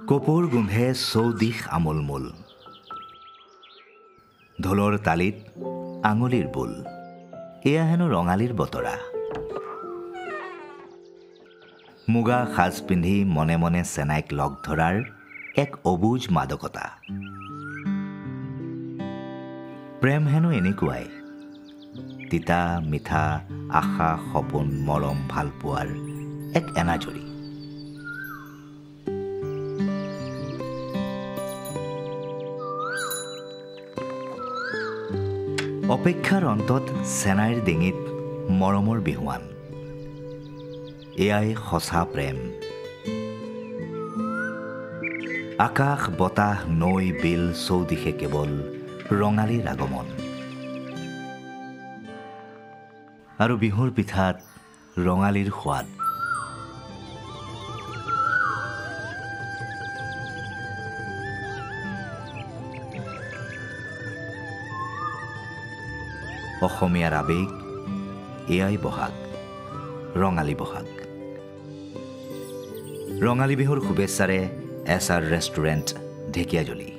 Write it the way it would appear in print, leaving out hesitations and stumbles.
কপৌৰ গোন্ধে চৌদিশ আমোলমোল, ঢোলৰ তালিত আঙুলিৰ বোল, এয়া হেনো ৰঙালীৰ বতৰা। মুগা সাজ পিন্ধি মনে মনে চেনাইক লগ ধৰাৰ এক অবুজ মাদকতা। প্ৰেম হেনো এনেকুৱাই, তিতা মিঠা আশা সপোন মৰম ভালপোৱাৰ এক এনাজৰী। অপেক্ষাৰ অন্তত চেনাইৰ ডিঙিত মৰমৰ বিহুৱান, এয়াই সঁচা প্ৰেম। আকাশ বতাহ নৈ বিল চৌদিশে কেৱল ৰঙালীৰ আগমন, আৰু বিহুৰ পিঠাত ৰঙালীৰ সোৱাদ। অসমীয়াৰ আবেগ, এয়াই বহাগ, ৰঙালী বহাগ। ৰঙালী বিহুৰ শুভেচ্ছাৰে SR ৰেষ্টুৰেণ্ট, ঢেকীয়াজুলি।